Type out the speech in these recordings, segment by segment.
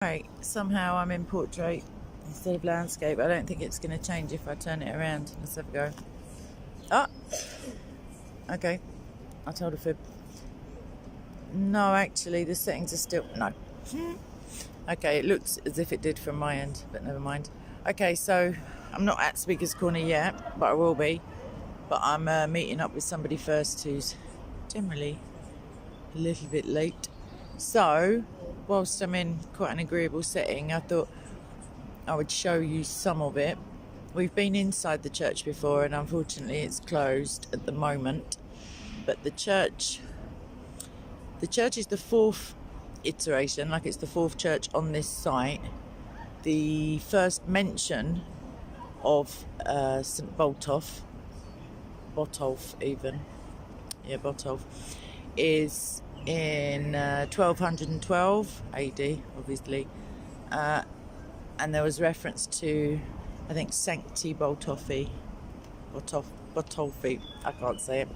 Right, somehow I'm in portrait instead of landscape. I don't think it's going to change if I turn it around. Let's have a go. Ah, okay. I told a fib. No, actually, the settings are still... No. Okay, it looks as if it did from my end, but never mind. Okay, so I'm not at Speaker's Corner yet, but I will be. But I'm meeting up with somebody first who's generally a little bit late. So, whilst I'm in quite an agreeable setting, I thought I would show you some of it. We've been inside the church before, and unfortunately it's closed at the moment. But the church is the fourth iteration, like it's the fourth church on this site. The first mention of St Botolph even, Botolph, is in 1212 AD, obviously, and there was reference to, I think, Sancti Botolphi. Botolphi. I can't say it.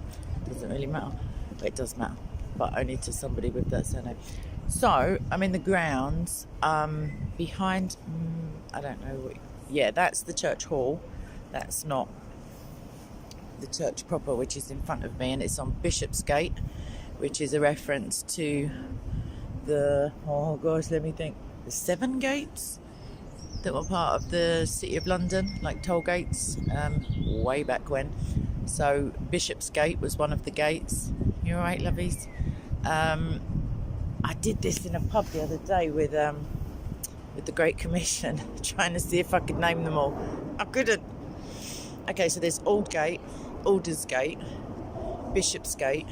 Doesn't really matter, but it does matter, but only to somebody with that surname. So I'm in the grounds behind. I don't know what. Yeah, that's the church hall. That's not the church proper, which is in front of me, and it's on Bishopsgate, which is a reference to the, the 7 gates that were part of the City of London, like toll gates, way back when. So Bishopsgate was one of the gates. You all right, lovies? I did this in a pub the other day with the Great Commission, trying to see if I could name them all. I couldn't. Okay, so there's Aldgate, Aldersgate, Bishopsgate,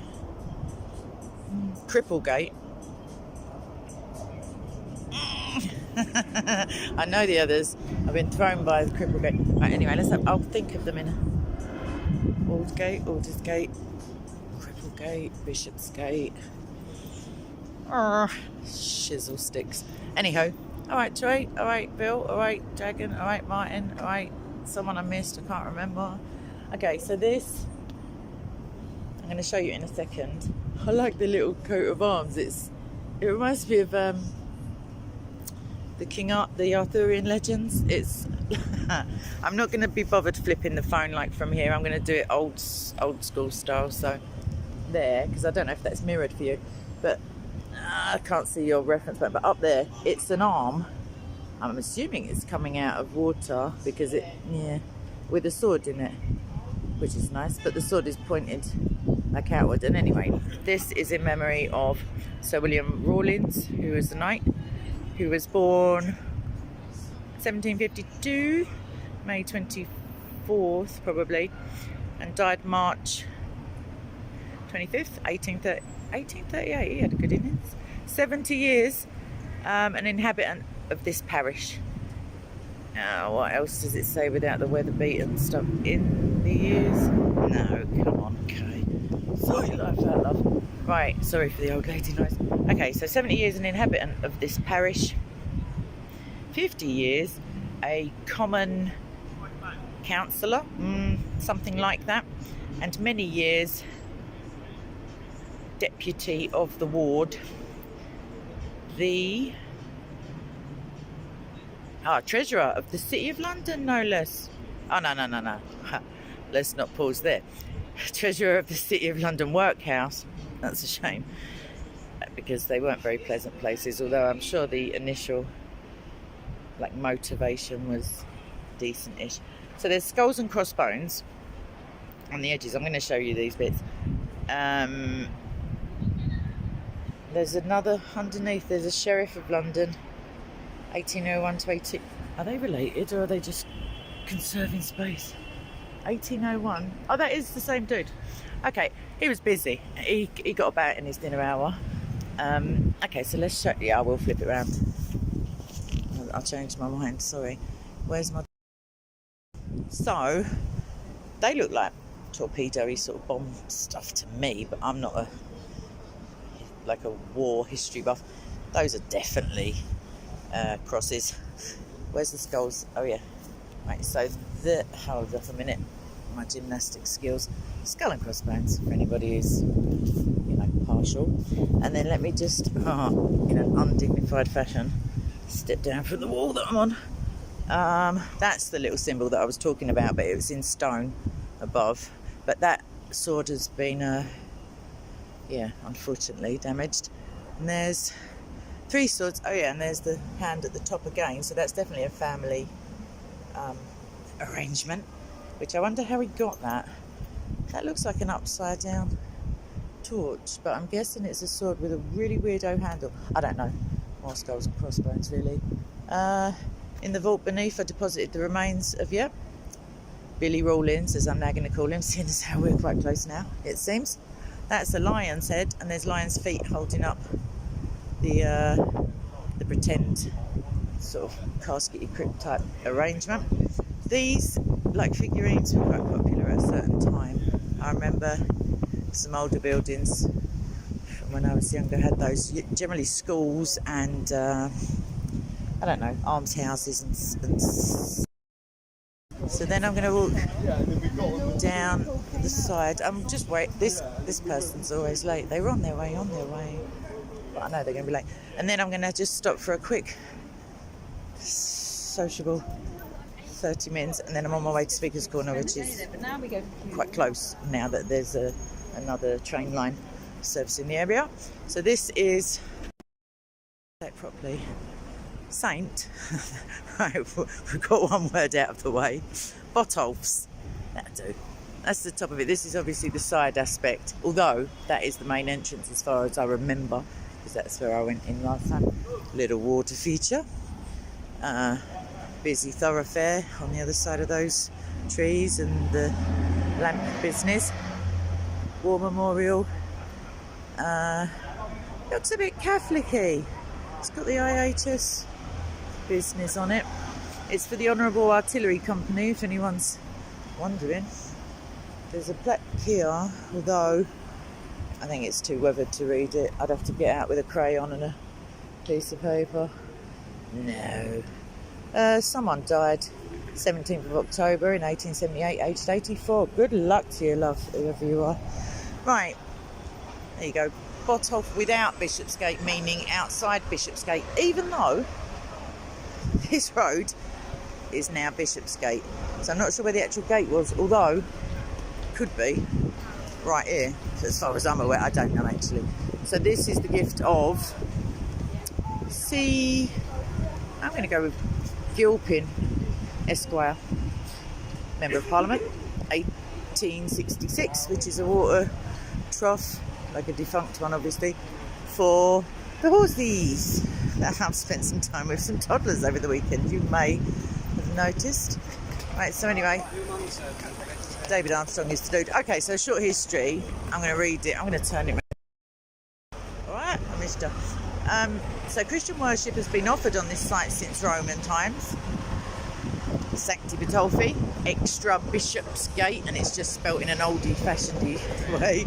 Cripplegate. I know the others. I've been thrown by the Cripplegate. Right, anyway, I'll think of them in Aldgate, Aldersgate, Cripplegate, Bishopsgate. Shizzle sticks. Anyhow, all right, Trey. All right, Bill. All right, Dragon. All right, Martin. All right, someone I missed. I can't remember. Okay, so this I'm going to show you in a second. I like the little coat of arms. It reminds me of the Arthurian legends. It's I'm not going to be bothered flipping the phone like from here. I'm going to do it old school style. So there, because I don't know if that's mirrored for you, but I can't see your reference point. But up there, it's an arm. I'm assuming it's coming out of water because with a sword in it, which is nice. But the sword is pointed like outward. And anyway, this is in memory of Sir William Rawlins, who was a knight, who was born 1752, May 24th probably, and died March 25th, 1838. He had a good innings. 70 years, an inhabitant of this parish. What else does it say without the weather beaten stuff in the years? No, come on, okay. Sorry, life out, love. Right, sorry for the old lady noise. Okay, so 70 years an inhabitant of this parish. 50 years a common councillor, something like that. And many years deputy of the ward. The treasurer of the City of London, no less. Oh, no. Let's not pause there. Treasurer of the City of London Workhouse. That's a shame, because they weren't very pleasant places, although I'm sure the initial motivation was decent-ish. So there's skulls and crossbones on the edges. I'm going to show you these bits. There's another underneath. There's a Sheriff of London, 1801 to 18... Are they related, or are they just conserving space? 1801. Oh, that is the same dude. Okay, he was busy. He got about in his dinner hour. Okay, so let's show you. I will flip it around. I'll change my mind. Sorry. Where's my... So, they look like torpedo-y sort of bomb stuff to me, but I'm not a war history buff. Those are definitely crosses. Where's the skulls? Oh yeah. Right, so hold up a minute. My gymnastic skills. Skull and crossbones for anybody who's partial. And then let me just in an undignified fashion Step down from the wall that I'm on. That's the little symbol that I was talking about, but it was in stone above. But that sword has been, unfortunately damaged. And there's 3 swords. Oh yeah, and there's the hand at the top again. So that's definitely a family arrangement. Which I wonder how he got that. That looks like an upside down torch, but I'm guessing it's a sword with a really weirdo handle. I don't know. More skulls and crossbones, really. In the vault beneath, I deposited the remains of, Billy Rawlins, as I'm now going to call him, seeing as how we're quite close now, it seems. That's a lion's head, and there's lion's feet holding up the pretend sort of caskety crypt type arrangement. These, like figurines, were quite popular at a certain time. I remember some older buildings from when I was younger had those, generally schools and almshouses and so then I'm going to walk down the side. I'm just this person's always late. They were on their way, but I know they're going to be late. And then I'm going to just stop for a quick sociable 30 minutes, and then I'm on my way to Speaker's Corner, which is quite close now that there's another train line servicing the area. So this is, say it properly, Saint. Right, we've got one word out of the way. Botolph's. That'll do. That's the top of it. This is obviously the side aspect, although that is the main entrance as far as I remember, because that's where I went in last time. Little water feature. Busy thoroughfare on the other side of those trees, and the lamp business. War memorial. Looks a bit Catholic-y. It's got the IATUS business on it. It's for the Honourable Artillery Company, if anyone's wondering. There's a plaque here, although I think it's too weathered to read it. I'd have to get out with a crayon and a piece of paper. No. Someone died 17th of October in 1878, aged 84. Good luck to you, love, whoever you are. Right, there you go. Botolph without Bishopsgate, meaning outside Bishopsgate, even though this road is now Bishopsgate. So I'm not sure where the actual gate was, although could be right here. So as far as I'm aware, I don't know actually. So this is the gift of I'm going to go with Gilpin Esquire, Member of Parliament, 1866, which is a water trough, like a defunct one obviously, for the horsies. I've spent some time with some toddlers over the weekend, you may have noticed. Right, so anyway, David Armstrong is the dude. Okay, so short history, I'm going to read it, I'm going to turn it around. Alright, I missed her. So Christian worship has been offered on this site since Roman times. Sancti Botolphi, extra Bishopsgate, and it's just spelt in an oldie-fashioned way,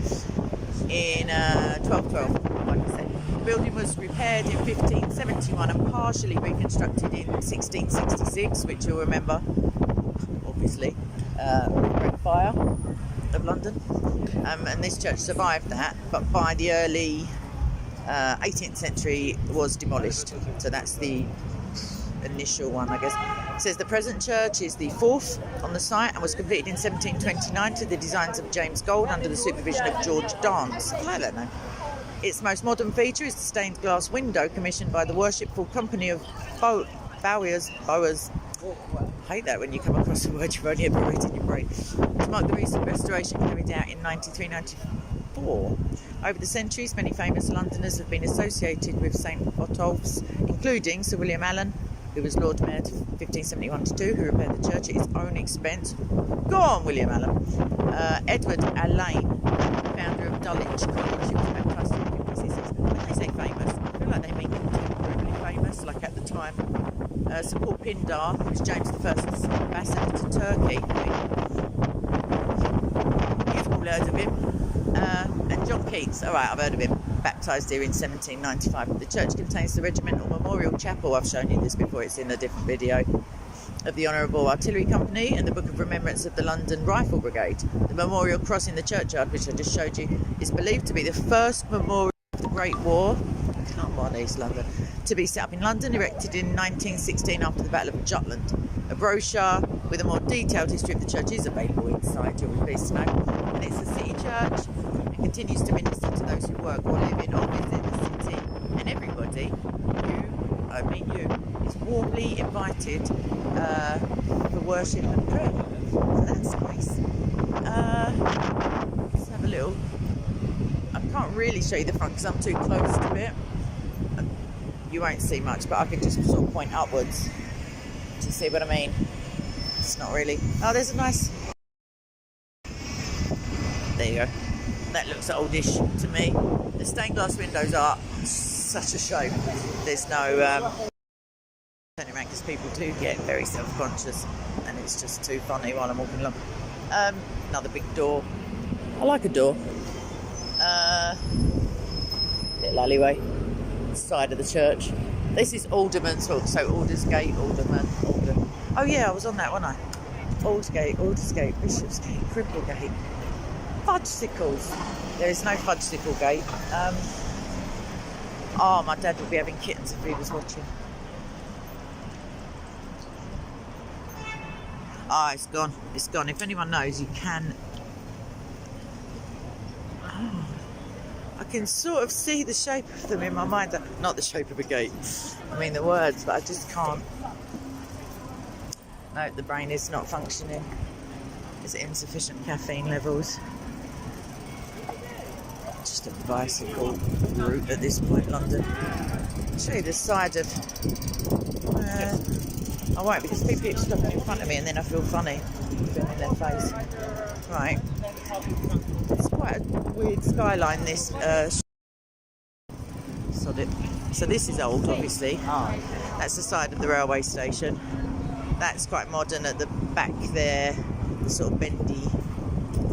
in 1212, like I said. The building was repaired in 1571 and partially reconstructed in 1666, which you'll remember, obviously, Great Fire of London. And this church survived that, but by the early 18th century was demolished. So that's the initial one, I guess. It says the present church is the 4th on the site and was completed in 1729 to the designs of James Gold under the supervision of George Dance. I don't know. Its most modern feature is the stained glass window commissioned by the Worshipful Company of Bowers. I hate that when you come across a word you've only ever read in your brain. To mark the recent restoration carried out in 93-94. Over the centuries, many famous Londoners have been associated with St Botolph's, including Sir William Allen, who was Lord Mayor 1571-2, who repaired the church at his own expense. Go on, William Allen. Edward Alleyne, founder of Dulwich College, who was baptised in 1566. When they say famous, I feel like they mean contemporarily famous, like at the time. Sir Paul Pindar, who was James I's ambassador to Turkey. You've all heard of him. And John Keats, alright, I've heard of him, baptised here in 1795. The church contains the regimental memorial chapel, I've shown you this before, it's in a different video, of the Honourable Artillery Company, and the Book of Remembrance of the London Rifle Brigade. The memorial cross in the churchyard, which I just showed you, is believed to be the first memorial of the Great War. Come on, East London. to be set up in London, erected in 1916 after the Battle of Jutland. A brochure with a more detailed history of the church is available inside, you'll be pleased to know. And it's a city church and continues to minister to those who work or live in or visit the city. And everybody, you, is warmly invited for worship and prayer. So that's nice. Let's have a little. I can't really show you the front because I'm too close to it. You won't see much, but I can just sort of point upwards. Do you see what I mean? It's not really. Oh, there's a nice. There you go. That looks oldish to me. The stained glass windows are such a shame. There's no turning around because people do get very self-conscious, and it's just too funny while I'm walking along. Another big door. I like a door. Little alleyway. Side of the church. This is Alderman's Hall, so Aldersgate, Alderman. Oh yeah, I was on that, wasn't I? Aldersgate, Bishopsgate, Cripplegate. Fudgesicles. There is no Fudgesicle Gate. Oh, my dad would be having kittens if he was watching. Ah, it's gone. It's gone. If anyone knows, you can. Oh, I can sort of see the shape of them in my mind. Not the shape of a gate. I mean the words, but I just can't. No, the brain is not functioning. It's insufficient caffeine levels. Just a bicycle route at this point, London. I'll show you the side of. I won't because people keep stopping in front of me and then I feel funny filming their face. Right. It's quite a weird skyline, this. Sod it. So this is old, obviously. That's the side of the railway station. That's quite modern at the back there, the sort of bendy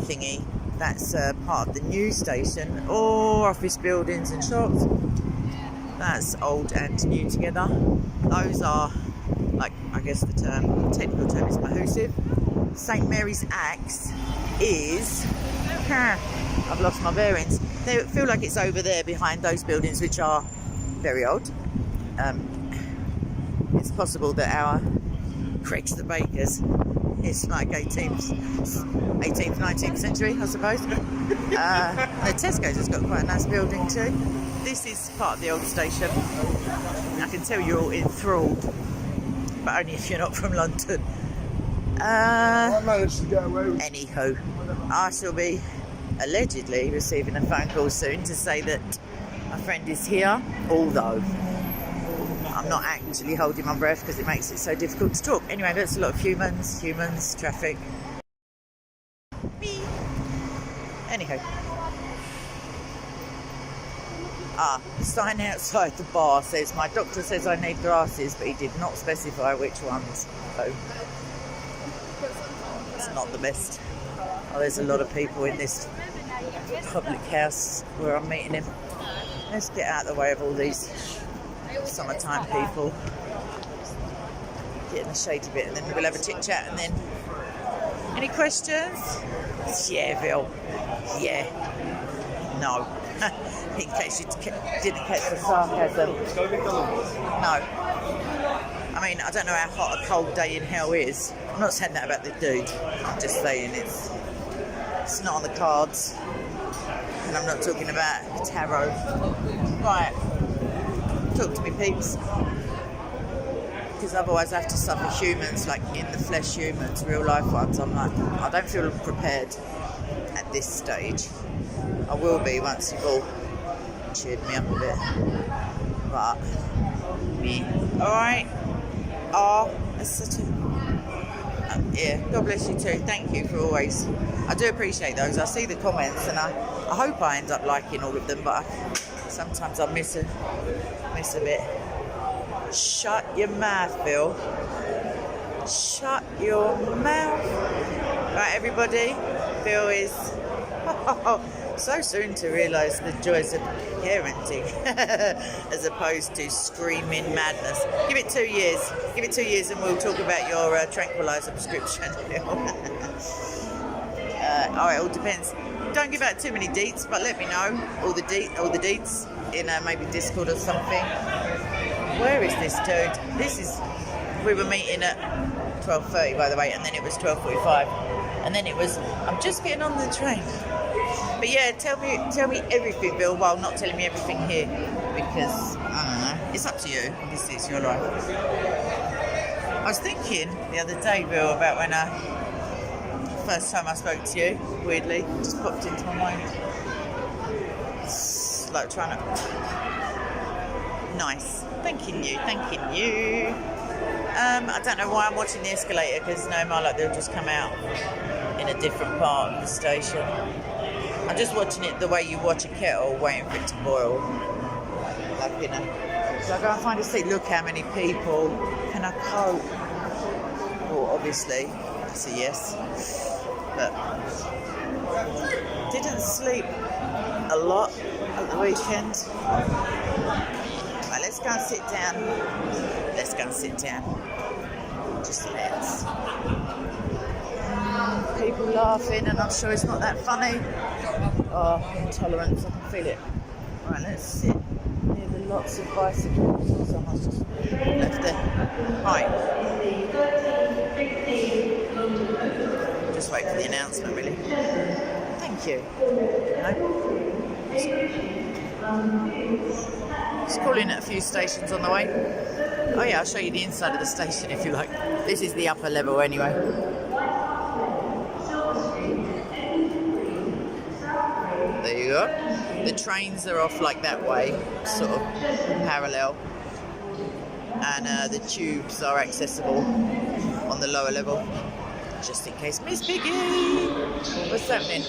thingy. That's part of the new station, or office buildings and shops. That's old and new together. Those are, like, I guess the technical term is Mahusive. St Mary's Axe is, I've lost my bearings. They feel like it's over there behind those buildings, which are very old. It's possible that our Craigs the Bakers is like 18th, 19th century, I suppose. The Tesco's has got quite a nice building too. This is part of the old station. I can tell you're all enthralled, but only if you're not from London. I managed to get away with it. Anywho, I shall be allegedly receiving a phone call soon to say that my friend is here, although I'm not actually holding my breath because it makes it so difficult to talk. Anyway, that's a lot of humans, traffic. Me. Anyhow. The sign outside the bar says, my doctor says I need glasses, but he did not specify which ones. So, it's not the best. Oh, there's a lot of people in this public house where I'm meeting him. Let's get out of the way of all these summertime people. Get in the shade a bit and then we'll have a chit chat and then. Any questions? Yeah, Bill. Yeah. No. In case you didn't catch the sarcasm. No. I mean, I don't know how hot a cold day in hell is. I'm not saying that about the dude. I'm just saying it's not on the cards. And I'm not talking about tarot. Right. Talk to me, peeps. Because otherwise I have to suffer humans, like in the flesh humans, real life ones. I'm like, I don't feel prepared at this stage. I will be once you've all cheered me up a bit. But, me. Alright. Oh, that's such a... yeah, God bless you too. Thank you for always... I do appreciate those. I see the comments and I hope I end up liking all of them, but sometimes I miss a bit. Shut your mouth, Bill. Shut your mouth. Right, everybody. Bill is so soon to realise the joys of parenting as opposed to screaming madness. Give it 2 years. Give it 2 years and we'll talk about your tranquilizer prescription. It all depends. Don't give out too many deets, but let me know all the deets in maybe Discord or something. Where is this dude? We were meeting at 12:30, by the way, and then it was 12:45, and then it was, I'm just getting on the train. But yeah, tell me everything, Bill, while not telling me everything here, because, I don't know, it's up to you. Obviously, it's your life. I was thinking the other day, Bill, about when first time I spoke to you, weirdly, it just popped into my mind. It's like trying to... Nice. Thanking you. I don't know why I'm watching the escalator, because no, like they'll just come out in a different part of the station. I'm just watching it the way you watch a kettle, waiting for it to boil. Like, you know. So I go and find a seat. Look how many people. Can I cope? Well, obviously, it's a yes. But didn't sleep a lot at the weekend. Right, let's go and sit down. Just let's. People laughing, and I'm sure it's not that funny. Oh, intolerance, I can feel it. Right, let's sit near the lots of bicycles. Someone's just left there. Right. Just wait for the announcement, really. Thank you. Just calling at a few stations on the way. Oh yeah, I'll show you the inside of the station if you like. This is the upper level anyway. There you go. The trains are off like that way, sort of parallel. And the tubes are accessible on the lower level. Just in case. Miss Piggy! What's happening?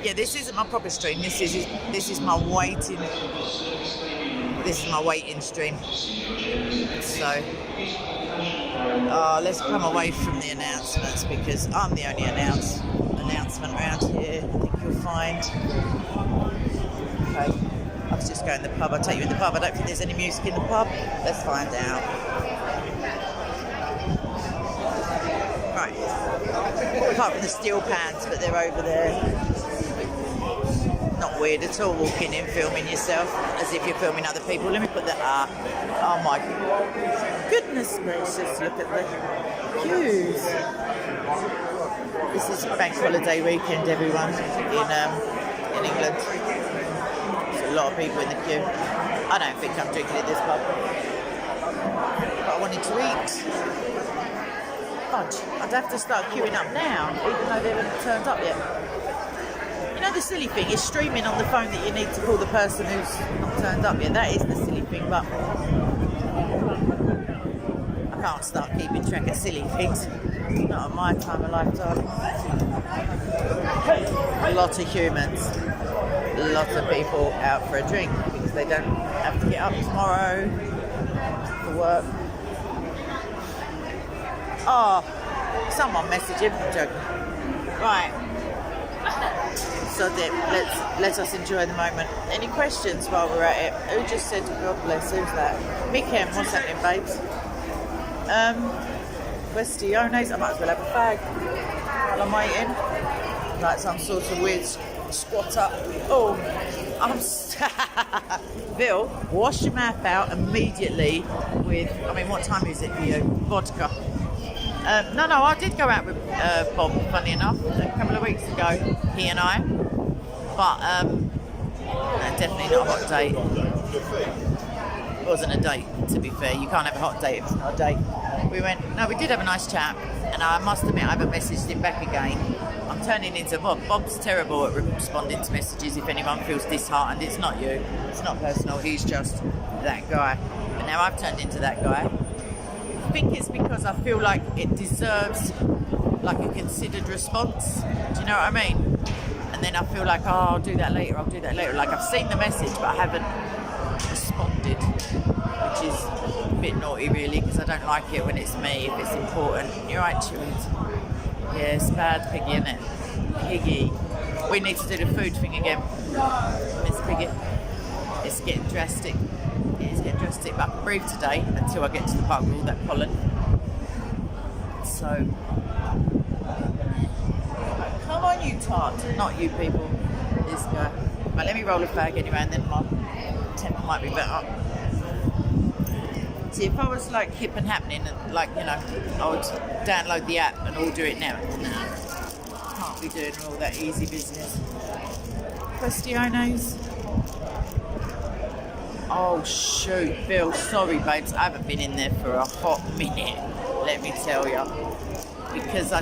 Yeah, this isn't my proper stream. This is my waiting. This is my waiting stream. So, let's come away from the announcements, because I'm the only announcement around here. I think you'll find. Okay, I was just going to the pub. I'll take you in the pub. I don't think there's any music in the pub. Let's find out. Right. Apart from the steel pans, but they're over there. Not weird at all, walking in, filming yourself as if you're filming other people. Let me put that up. Oh my goodness gracious, look at the queues. This is bank holiday weekend, everyone, in England. There's a lot of people in the queue. I don't think I'm drinking at this pub. But I wanted to eat. Fudge. I'd have to start queuing up now, even though they haven't turned up yet. You know, the silly thing is streaming on the phone that you need to call the person who's not turned up yet. That is the silly thing, but I can't start keeping track of silly things. Not at my time of life, darling. A lot of humans, a lot of people out for a drink because they don't have to get up tomorrow for work. Oh, someone messaged him. I'm joking. Right. So let us enjoy the moment. Any questions while we're at it? Who just said God bless? Who's that? Mikem, what's happening, babes? Questiones. I might as well have a fag while I'm waiting. Like some sort of weird squatter. Oh, Bill, wash your mouth out immediately with, I mean, what time is it for you? Vodka. No, I did go out with Bob, funny enough, a couple of weeks ago, he and I. But definitely not a hot date. It wasn't a date, to be fair. You can't have a hot date if it's not a date. We did have a nice chat, and I must admit I haven't messaged him back again. I'm turning into Bob. Bob's terrible at responding to messages if anyone feels disheartened. It's not you. It's not personal. He's just that guy. But now I've turned into that guy. I think it's because I feel like it deserves like a considered response. Do you know what I mean? And then I feel like, I'll do that later. Like I've seen the message, but I haven't responded, which is a bit naughty, really, because I don't like it when it's me, if it's important. You're right, Chewit. Yeah, it's bad, Piggy, isn't it? Piggy. We need to do the food thing again, Miss Piggy. It's getting drastic. It is getting drastic, but I can breathe today until I get to the park with all that pollen. So, come on, you tart. Not you people. This guy. Right, let me roll a fag anyway, and then my temper might be better. See, if I was like hip and happening, and like, you know, I would download the app and order it now. No, can't be doing all that easy business. Questiones. Oh shoot, Bill, sorry babes, I haven't been in there for a hot minute, let me tell you. Because I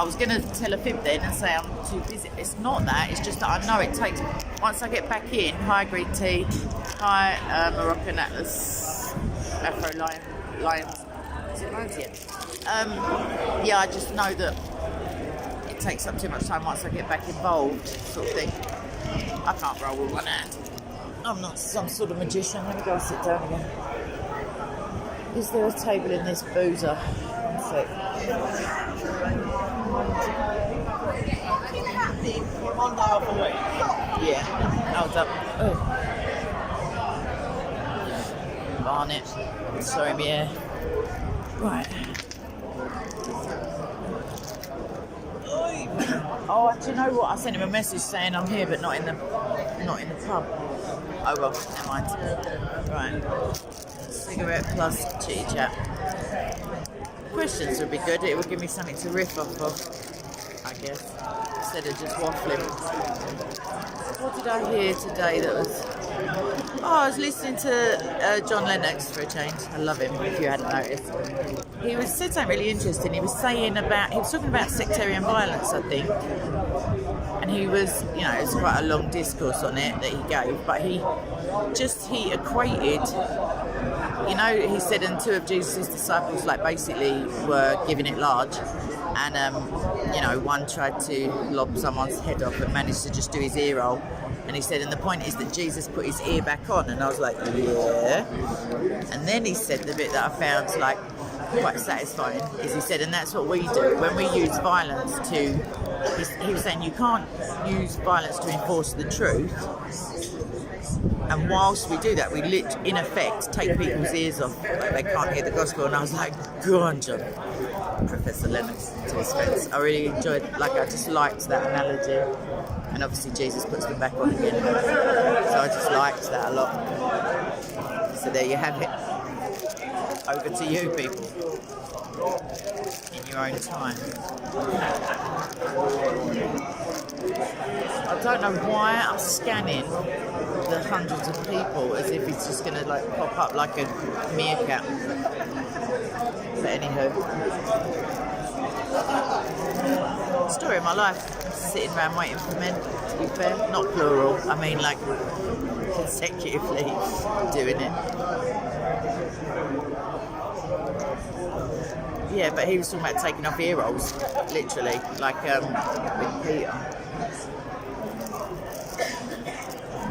was going to tell a fib then and say I'm too busy. It's not that, it's just that I know it takes, once I get back in, hi green tea, hi Moroccan Atlas, Afro Lions, is it Lions? Yeah. Yeah, I just know that it takes up too much time once I get back involved, sort of thing. I can't roll with one hand. I'm not some sort of magician. Let me go and sit down again. Is there a table in this boozer? One sec. One day off a week. Yeah. Hold up. Oh. Barnet. Sorry, my hair. Right. Oh, do you know what? I sent him a message saying I'm here, but not in the pub. Oh well, never mind. Right. Cigarette plus chitty chat. Questions would be good. It would give me something to riff off of, I guess, instead of just waffling. What did I hear today that was... Oh, I was listening to John Lennox for a change. I love him, if you hadn't noticed. He said something really interesting. He was talking about sectarian violence, I think. And he was, you know, it was quite a long discourse on it that he gave, but he equated, you know, he said, and two of Jesus' disciples, like, basically were giving it large. And, you know, one tried to lob someone's head off and managed to just do his ear roll. And he said, and the point is that Jesus put his ear back on. And I was like, yeah. And then he said the bit that I found, like, quite satisfying, is he said, and that's what we do. When we use violence to... He was saying you can't use violence to enforce the truth. And whilst we do that, we in effect take people's ears off. Like they can't hear the gospel. And I was like, go on, John. Professor Lennox, to his face. I really enjoyed, like, I just liked that analogy. And obviously Jesus puts them back on again. So I just liked that a lot. So there you have it. Over to you, people. In your own time. I don't know why I'm scanning the hundreds of people as if it's just going to like pop up like a meerkat. But anywho, story of my life, sitting around waiting for men, to be fair. Not plural, I mean like consecutively doing it. Yeah, but he was talking about taking off ear rolls, literally, like with Peter.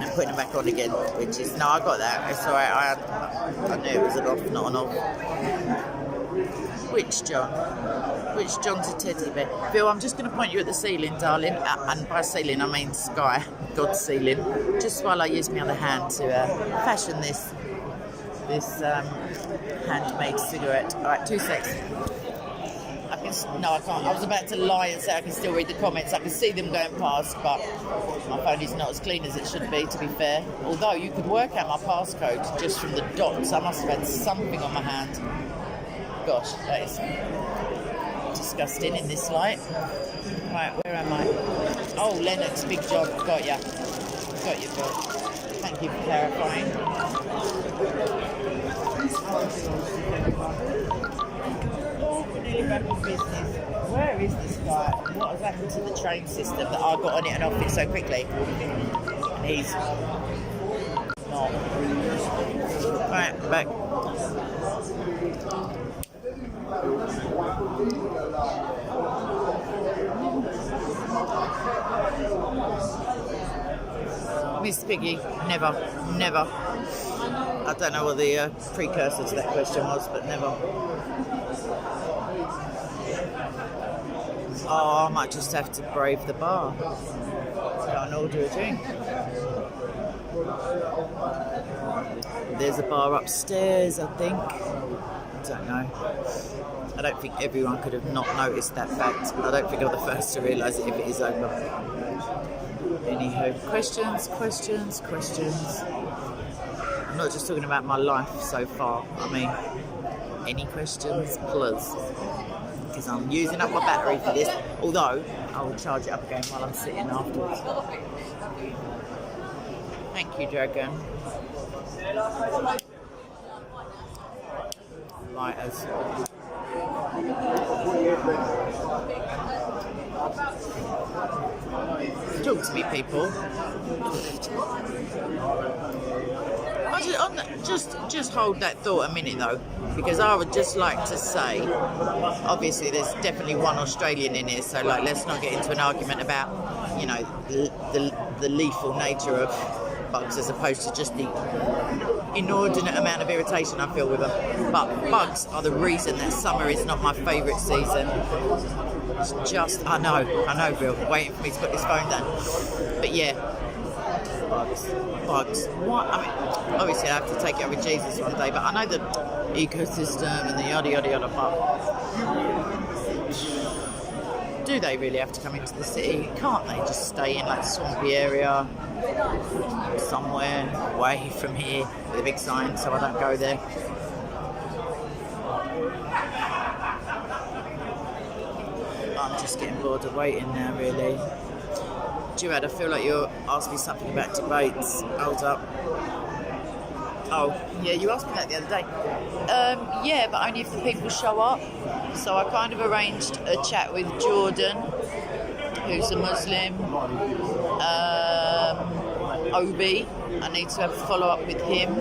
And putting them back on again, which is, no, I got that, it's alright, I knew it was an off, not an off. Which John? Which John's a teddy bear? Bill, I'm just going to point you at the ceiling, darling, and by ceiling I mean sky, God's ceiling, just while I use my other hand to fashion this handmade cigarette. Alright, 2 seconds. No, I can't. I was about to lie and say I can still read the comments. I can see them going past, but my phone is not as clean as it should be, to be fair. Although you could work out my passcode just from the dots. I must have had something on my hand. Gosh, that is disgusting in this light. Right, where am I? Oh, Lennox, Big John. Got ya. Got you, Bill. Thank you for clarifying. Nearly back in business. Where is this guy? What has happened to the train system that I got on it and off it so quickly? And he's not. Right, back. Miss Piggy, never. I don't know what the precursor to that question was, but never. Oh, I might just have to brave the bar. Go and order a drink. There's a bar upstairs, I think. I don't know. I don't think everyone could have not noticed that fact. I don't think I'm the first to realise it if it is open. Anywho, questions. not just talking about my life so far. I mean, any questions, please? Because I'm using up my battery for this. Although, I will charge it up again while I'm sitting afterwards. Thank you, Dragon. Lighters. Talk to me, people. Just hold that thought a minute though, because I would just like to say, obviously there's definitely one Australian in here, so like let's not get into an argument about, you know, the lethal nature of bugs as opposed to just the inordinate amount of irritation I feel with them. But bugs are the reason that summer is not my favourite season. It's just, I know, Bill, waiting for me to put this phone down. But yeah, bugs. What? I mean, obviously I have to take it up with Jesus one day, but I know the ecosystem and the yada yada yada, but do they really have to come into the city? Can't they just stay in like swampy area somewhere away from here with a big sign so I don't go there? I'm just getting bored of waiting now, really. Duad, I feel like you're asking me something about debates. Hold up. Oh, yeah, you asked me that the other day. Yeah, but only if the people show up. So I kind of arranged a chat with Jordan, who's a Muslim. Obi, I need to have a follow-up with him.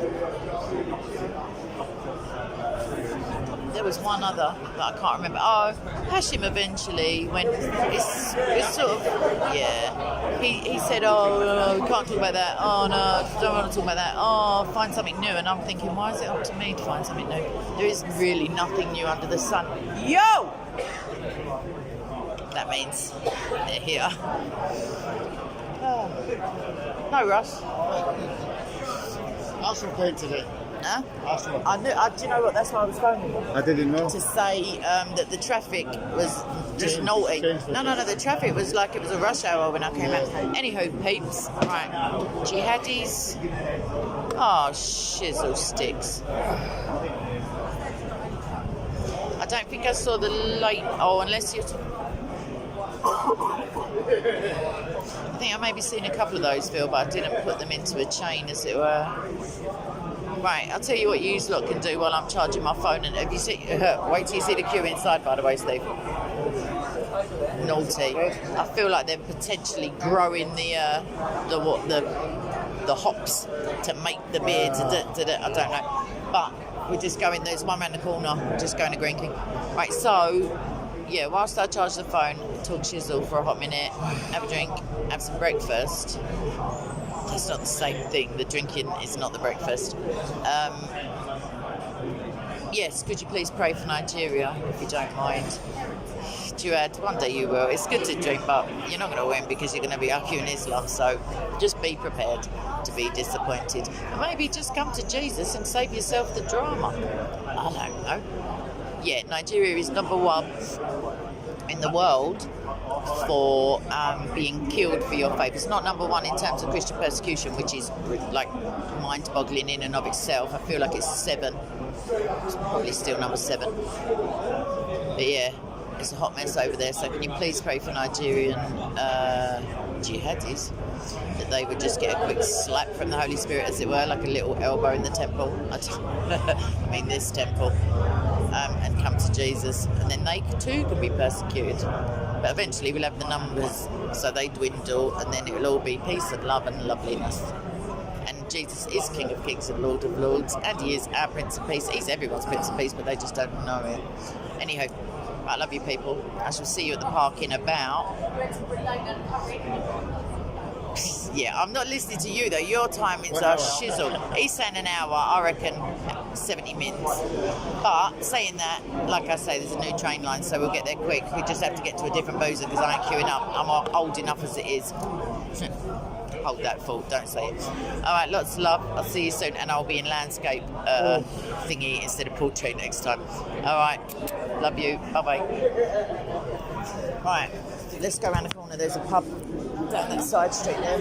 There was one other, but I can't remember. Oh, Hashim eventually, when it's sort of, yeah. He said, oh, we can't talk about that. Oh, no, don't want to talk about that. Oh, find something new. And I'm thinking, why is it up to me to find something new? There is really nothing new under the sun. Yo! That means they're here. Oh. No, Russ. Arsenal played today. Huh? Arsenal. Do you know what? That's why I was phoning. I didn't know. To say that the traffic was just naughty. No, the traffic was like it was a rush hour when I came out. Anywho, peeps. Right. Jihadis. Oh, shizzle sticks. I don't think I saw the light. Oh, unless you're... I think I maybe seen a couple of those, Phil, but I didn't put them into a chain, as it were. Right, I'll tell you what you lot can do while I'm charging my phone. And have you seen? Wait till you see the queue inside, by the way, Steve. Naughty. I feel like they're potentially growing the hops to make the beer. I don't know, but we're just going. There's one around the corner. Just going to Green King. Right, so. Yeah, whilst I charge the phone, talk shizzle for a hot minute, have a drink, have some breakfast. That's not the same thing. The drinking is not the breakfast. Yes, could you please pray for Nigeria, if you don't mind? Duad, one day you will. It's good to drink, but you're not going to win because you're going to be arguing Islam, so just be prepared to be disappointed. And maybe just come to Jesus and save yourself the drama. I don't know. Yeah, Nigeria is number one in the world for being killed for your faith. It's not number one in terms of Christian persecution, which is like mind-boggling in and of itself. I feel like it's 7. It's probably still number 7. But yeah, it's a hot mess over there. So can you please pray for Nigerian jihadis, that they would just get a quick slap from the Holy Spirit, as it were, like a little elbow in the temple. I mean this temple. And come to Jesus, and then they too can be persecuted. But eventually we'll have the numbers, so they dwindle, and then it will all be peace and love and loveliness. And Jesus is King of Kings and Lord of Lords, and He is our Prince of Peace. He's everyone's Prince of Peace, but they just don't know it. Anyhow, I love you people. I shall see you at the park in about... Yeah, I'm not listening to you though. Your timings are shizzle. He's saying an hour, I reckon 70 minutes. But saying that, like I say, there's a new train line, so we'll get there quick. We just have to get to a different boozer because I ain't queuing up. I'm old enough as it is. Hold that thought, don't say it. Alright, lots of love. I'll see you soon, and I'll be in landscape thingy instead of portrait next time. Alright, love you. Bye-bye. Right, let's go around the corner. There's a pub down that side street there.